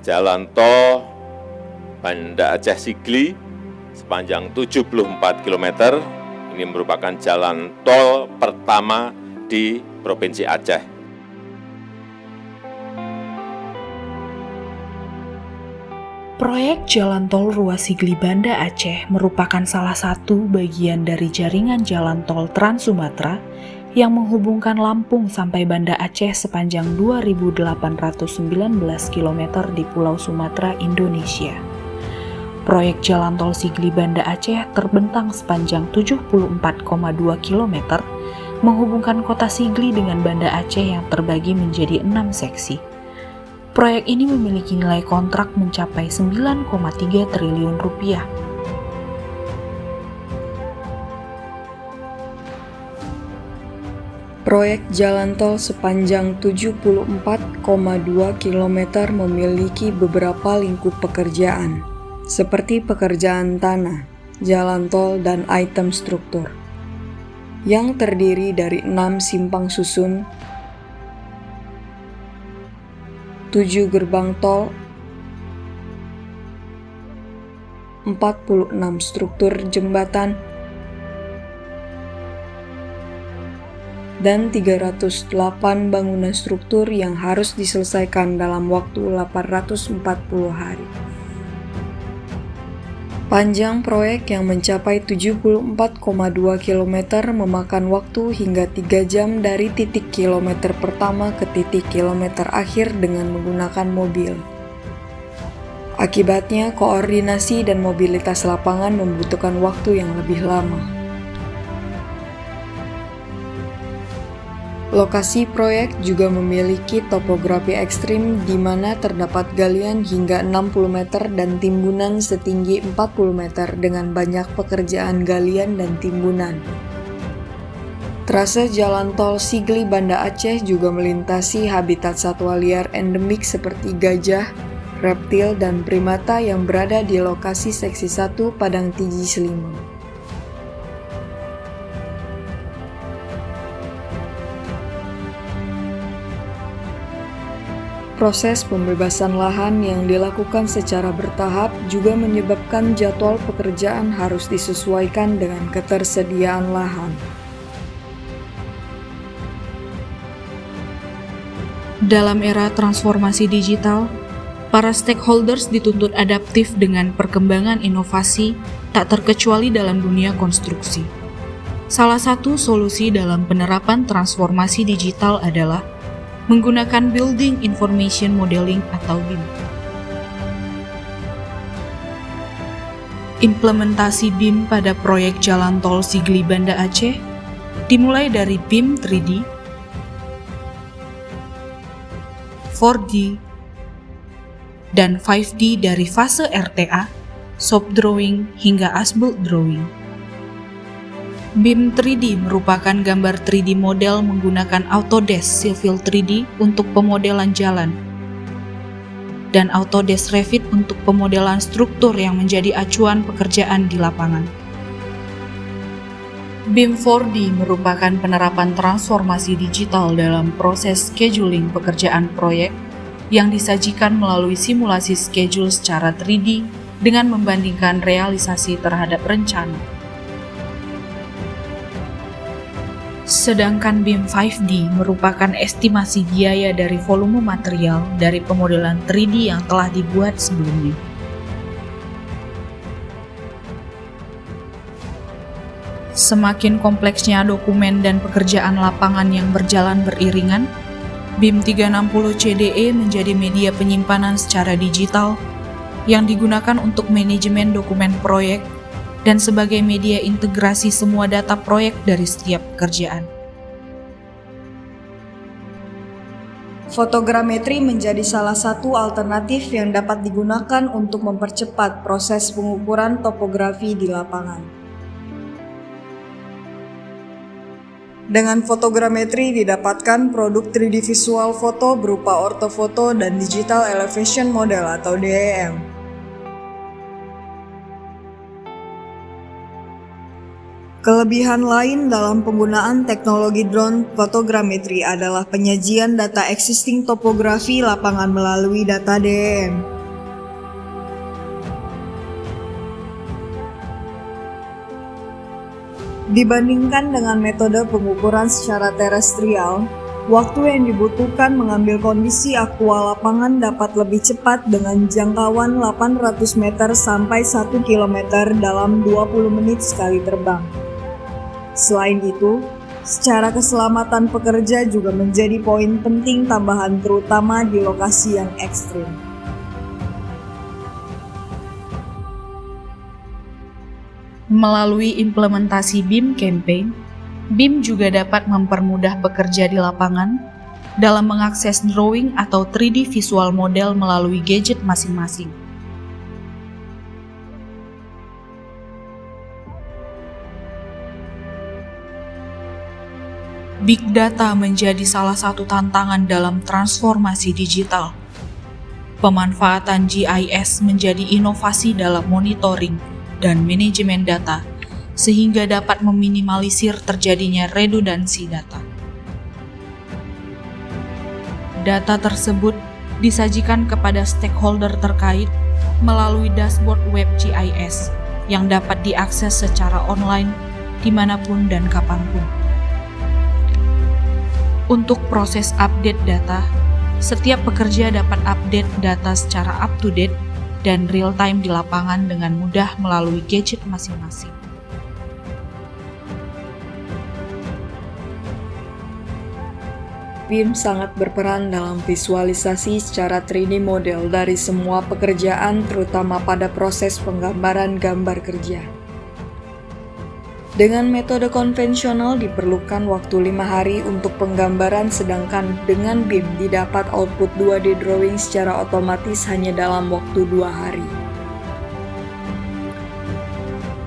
Jalan tol Banda Aceh Sigli sepanjang 74 km. Ini merupakan jalan tol pertama di Provinsi Aceh. Proyek Jalan Tol Ruas Sigli Banda Aceh merupakan salah satu bagian dari jaringan jalan tol Trans Sumatera yang menghubungkan Lampung sampai Banda Aceh sepanjang 2.819 km di Pulau Sumatera, Indonesia. Proyek Jalan Tol Sigli Banda Aceh terbentang sepanjang 74,2 km, menghubungkan kota Sigli dengan Banda Aceh yang terbagi menjadi 6 seksi. Proyek ini memiliki nilai kontrak mencapai 9,3 triliun rupiah. Proyek jalan tol sepanjang 74,2 km memiliki beberapa lingkup pekerjaan, seperti pekerjaan tanah, jalan tol, dan item struktur, yang terdiri dari 6 simpang susun, 7 gerbang tol, 46 struktur jembatan, dan 308 bangunan struktur yang harus diselesaikan dalam waktu 840 hari. Panjang proyek yang mencapai 74,2 km memakan waktu hingga 3 jam dari titik kilometer pertama ke titik kilometer akhir dengan menggunakan mobil. Akibatnya, koordinasi dan mobilitas lapangan membutuhkan waktu yang lebih lama. Lokasi proyek juga memiliki topografi ekstrim di mana terdapat galian hingga 60 meter dan timbunan setinggi 40 meter dengan banyak pekerjaan galian dan timbunan. Trase jalan tol Sigli Banda Aceh juga melintasi habitat satwa liar endemik seperti gajah, reptil, dan primata yang berada di lokasi Seksi 1 Padang Tiji Selimun. Proses pembebasan lahan yang dilakukan secara bertahap juga menyebabkan jadwal pekerjaan harus disesuaikan dengan ketersediaan lahan. Dalam era transformasi digital, para stakeholders dituntut adaptif dengan perkembangan inovasi, tak terkecuali dalam dunia konstruksi. Salah satu solusi dalam penerapan transformasi digital adalah menggunakan Building Information Modeling atau BIM. Implementasi BIM pada proyek Jalan Tol Sigli Banda Aceh dimulai dari BIM 3D, 4D, dan 5D dari fase RTA, shop drawing, hingga as-built drawing. BIM 3D merupakan gambar 3D model menggunakan Autodesk Civil 3D untuk pemodelan jalan, dan Autodesk Revit untuk pemodelan struktur yang menjadi acuan pekerjaan di lapangan. BIM 4D merupakan penerapan transformasi digital dalam proses scheduling pekerjaan proyek yang disajikan melalui simulasi schedule secara 3D dengan membandingkan realisasi terhadap rencana. Sedangkan BIM 5D merupakan estimasi biaya dari volume material dari pemodelan 3D yang telah dibuat sebelumnya. Semakin kompleksnya dokumen dan pekerjaan lapangan yang berjalan beriringan, BIM 360 CDE menjadi media penyimpanan secara digital yang digunakan untuk manajemen dokumen proyek dan sebagai media integrasi semua data proyek dari setiap pekerjaan. Fotogrametri menjadi salah satu alternatif yang dapat digunakan untuk mempercepat proses pengukuran topografi di lapangan. Dengan fotogrametri didapatkan produk 3D visual foto berupa ortofoto dan digital elevation model atau DEM. Kelebihan lain dalam penggunaan teknologi drone fotogrametri adalah penyajian data existing topografi lapangan melalui data DEM. Dibandingkan dengan metode pengukuran secara terestrial, waktu yang dibutuhkan mengambil kondisi aktual lapangan dapat lebih cepat dengan jangkauan 800 meter sampai 1 km dalam 20 menit sekali terbang. Selain itu, secara keselamatan pekerja juga menjadi poin penting tambahan terutama di lokasi yang ekstrim. Melalui implementasi BIM Campaign, BIM juga dapat mempermudah pekerja di lapangan dalam mengakses drawing atau 3D visual model melalui gadget masing-masing. Big data menjadi salah satu tantangan dalam transformasi digital. Pemanfaatan GIS menjadi inovasi dalam monitoring dan manajemen data, sehingga dapat meminimalisir terjadinya redundansi data. Data tersebut disajikan kepada stakeholder terkait melalui dashboard web GIS yang dapat diakses secara online dimanapun dan kapanpun. Untuk proses update data, setiap pekerja dapat update data secara up-to-date dan real-time di lapangan dengan mudah melalui gadget masing-masing. BIM sangat berperan dalam visualisasi secara 3D model dari semua pekerjaan, terutama pada proses penggambaran gambar kerja. Dengan metode konvensional diperlukan waktu 5 hari untuk penggambaran, sedangkan dengan BIM didapat output 2D drawing secara otomatis hanya dalam waktu 2 hari.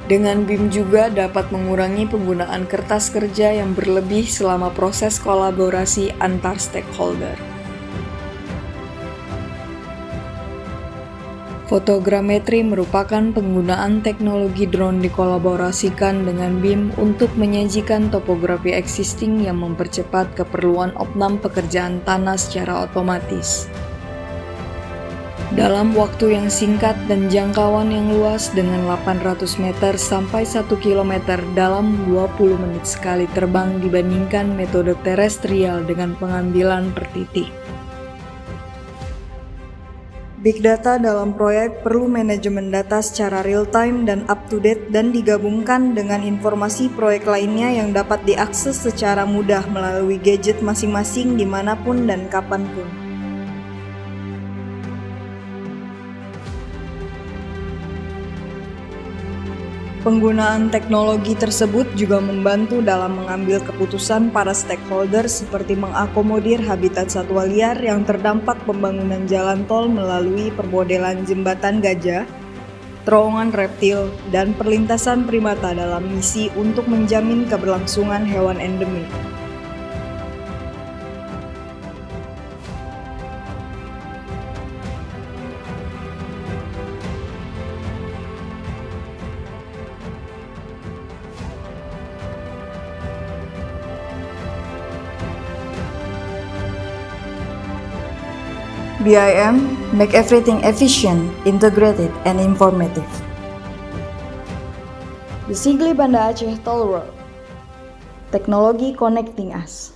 Dengan BIM juga dapat mengurangi penggunaan kertas kerja yang berlebih selama proses kolaborasi antar stakeholder. Fotogrametri merupakan penggunaan teknologi drone dikolaborasikan dengan BIM untuk menyajikan topografi existing yang mempercepat keperluan opnam pekerjaan tanah secara otomatis. Dalam waktu yang singkat dan jangkauan yang luas dengan 800 meter sampai 1 km dalam 20 menit sekali terbang dibandingkan metode terestrial dengan pengambilan per titik. Big data dalam proyek perlu manajemen data secara real-time dan up-to-date dan digabungkan dengan informasi proyek lainnya yang dapat diakses secara mudah melalui gadget masing-masing dimanapun dan kapanpun. Penggunaan teknologi tersebut juga membantu dalam mengambil keputusan para stakeholder seperti mengakomodir habitat satwa liar yang terdampak pembangunan jalan tol melalui permodelan jembatan gajah, terowongan reptil, dan perlintasan primata dalam misi untuk menjamin keberlangsungan hewan endemik. BIM make everything efficient, integrated, and informative. The Sigli Banda Aceh Toll Road. Teknologi connecting us.